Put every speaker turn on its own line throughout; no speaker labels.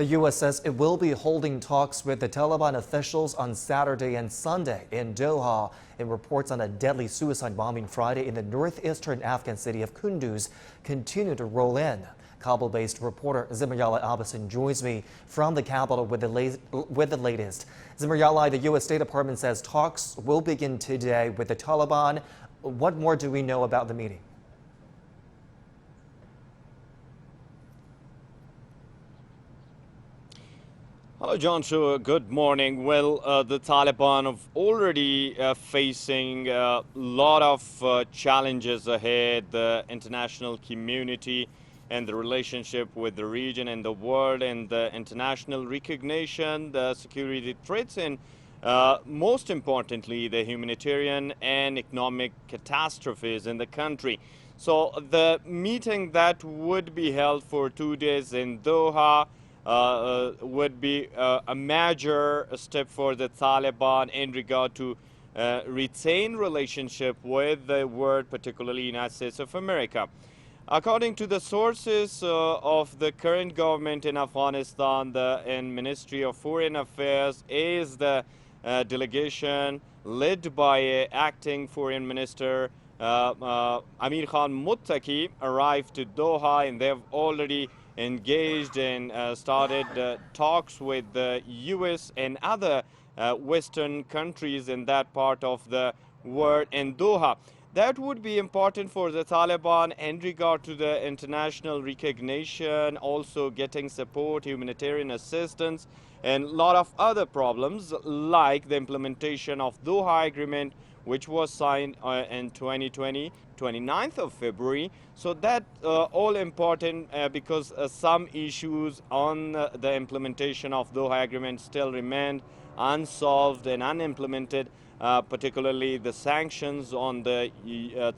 The U.S. says it will be holding talks with the Taliban officials on Saturday and Sunday in Doha. It reports on a deadly suicide bombing Friday in the northeastern Afghan city of Kunduz continue to roll in. Kabul-based reporter Zimriyalai Abbasin joins me from the capital with the latest. Zimriyalai, the U.S. State Department says talks will begin today with the Taliban. What more do we know about the meeting?
Hello, John. So, good morning. Well, the Taliban are already facing a lot of challenges ahead. The international community and the relationship with the region and the world and the international recognition, the security threats, and most importantly, the humanitarian and economic catastrophes in the country. So, the meeting that would be held for 2 days in Doha would be a major step for the Taliban in regard to retain relationship with the world, particularly United States of America. According to the sources of the current government in Afghanistan, the Ministry of Foreign Affairs is the delegation led by acting Foreign Minister Amir Khan Muttaqi arrived to Doha, and they've already engaged and started talks with the U.S. and other Western countries in that part of the world in Doha. That would be important for the Taliban in regard to the international recognition, also getting support, humanitarian assistance, and a lot of other problems like the implementation of Doha Agreement, which was signed in 2020, 29th of February. So that all important because some issues on the implementation of Doha Agreement still remain unsolved and unimplemented, particularly the sanctions on the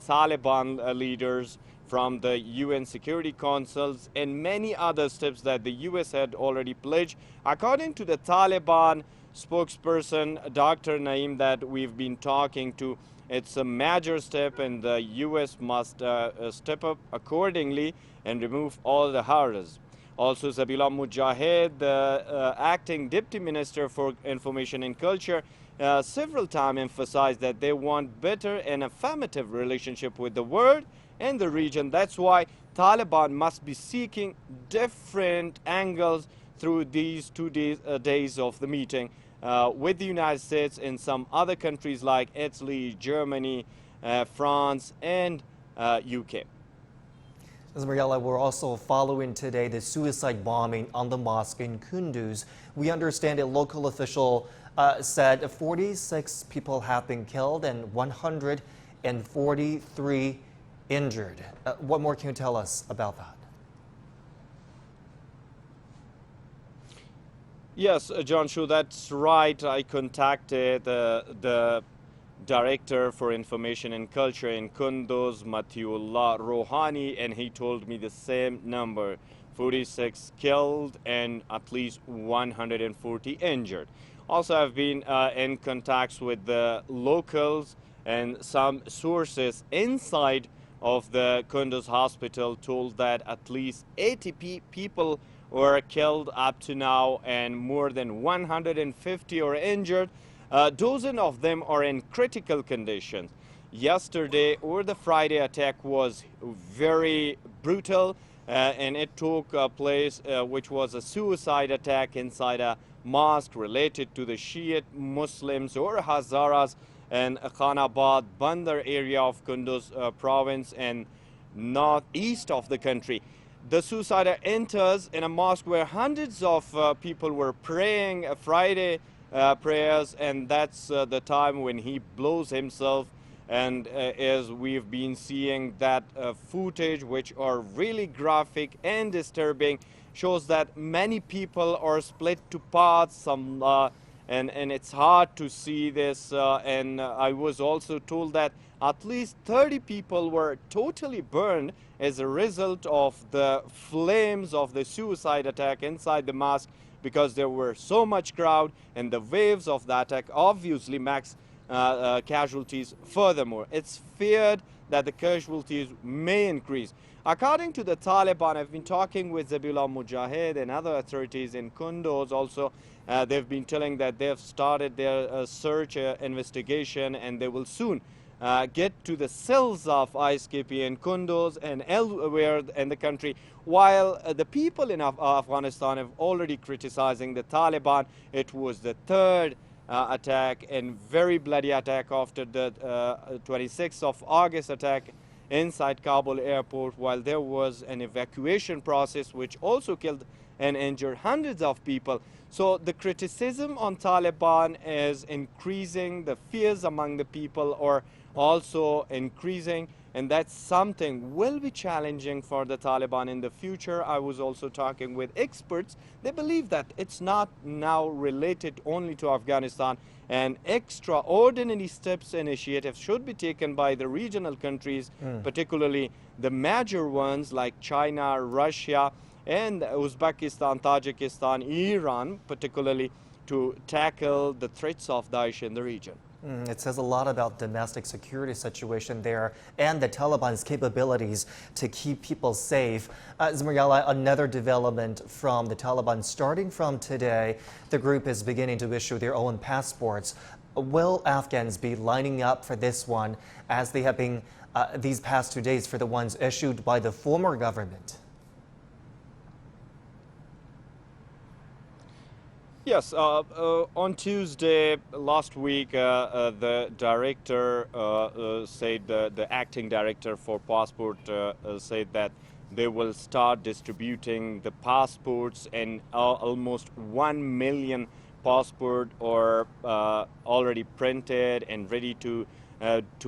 Taliban leaders from the UN Security Councils and many other steps that the US had already pledged. According to the Taliban spokesperson, Dr. Naeem, that we've been talking to, it's a major step and the US must step up accordingly and remove all the hurdles. Also, Zabila Mujahid, the acting Deputy Minister for Information and Culture, several times emphasized that they want better and affirmative relationship with the world and the region. That's why Taliban must be seeking different angles through these 2 days of the meeting with the United States and some other countries like Italy, Germany, France, and UK.
Mariella, we're also following today the suicide bombing on the mosque in Kunduz. We understand a local official said 46 people have been killed and 143 injured. What more can you tell us about that?
Yes, John Shu, that's right. I contacted the Director for Information and Culture in Kunduz, Matiullah Rohani, and he told me the same number, 46 killed and at least 140 injured. Also, I've been in contacts with the locals, and some sources inside of the Kunduz hospital told that at least 80 people were killed up to now and more than 150 are injured. Dozens of them are in critical conditions. Yesterday or the Friday attack was very brutal and it took place which was a suicide attack inside a mosque related to the Shiite Muslims or Hazaras in Khanabad, Bandar area of Kunduz province and northeast of the country. The suicider enters in a mosque where hundreds of people were praying Friday prayers, and that's the time when he blows himself. And as we've been seeing that footage, which are really graphic and disturbing, shows that many people are split to parts. And it's hard to see this. And I was also told that at least 30 people were totally burned as a result of the flames of the suicide attack inside the mosque, because there were so much crowd and the waves of the attack obviously max casualties. Furthermore, it's feared that the casualties may increase. According to the Taliban, I've been talking with Zabihullah Mujahid and other authorities in Kunduz also. They've been telling that they've started their search investigation, and they will soon get to the cells of ISKP in Kunduz and elsewhere in the country, while the people in Afghanistan have already criticizing the Taliban. It was the third attack, and very bloody attack after the 26th of August attack inside Kabul airport, while there was an evacuation process which also killed and injured hundreds of people. So the criticism on Taliban is increasing, the fears among the people are also increasing, and that's something will be challenging for the Taliban in the future. I was also talking with experts. They believe that it's not now related only to Afghanistan, and extraordinary steps, initiatives should be taken by the regional countries, particularly the major ones like China, Russia, and Uzbekistan, Tajikistan, Iran, particularly to tackle the threats of Daesh in the region.
It says a lot about domestic security situation there and the Taliban's capabilities to keep people safe. Zmaryala, another development from the Taliban. Starting from today, the group is beginning to issue their own passports. Will Afghans be lining up for this one, as they have been these past 2 days for the ones issued by the former government?
Yes, on Tuesday last week, the director said, the acting director for passport said that they will start distributing the passports, and almost 1 million passport are already printed and ready to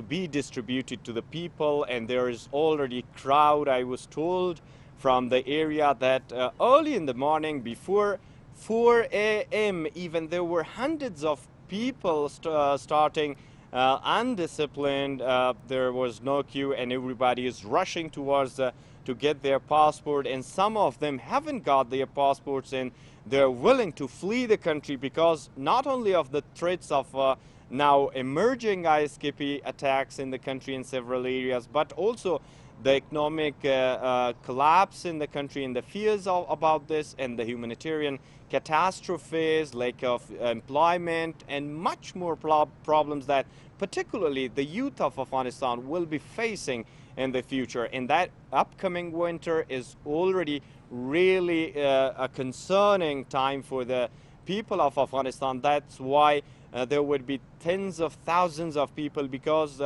be distributed to the people. And there is already crowd, I was told, from the area that early in the morning before 4 a.m. even there were hundreds of people starting undisciplined. There was no queue, and everybody is rushing towards to get their passport, and some of them haven't got their passports, and they're willing to flee the country because not only of the threats of now emerging ISKP attacks in the country in several areas, but also the economic collapse in the country and the fears about this, and the humanitarian catastrophes, lack of employment, and much more problems that particularly the youth of Afghanistan will be facing in the future. And that upcoming winter is already really a concerning time for the people of Afghanistan. That's why there would be tens of thousands of people, because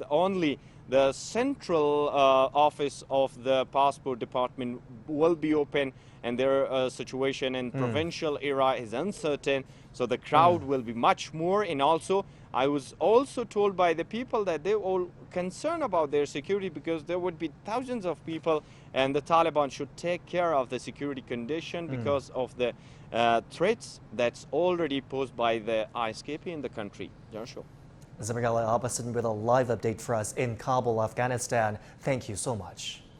only the central office of the passport department will be open, and their situation in provincial area is uncertain. So the crowd will be much more. And also, I was also told by the people that they all concerned about their security, because there would be thousands of people, and the Taliban should take care of the security condition because of the threats that's already posed by the ISKP in the country. Joshua.
Zmaryala Abbasin with a live update for us in Kabul, Afghanistan. Thank you so much.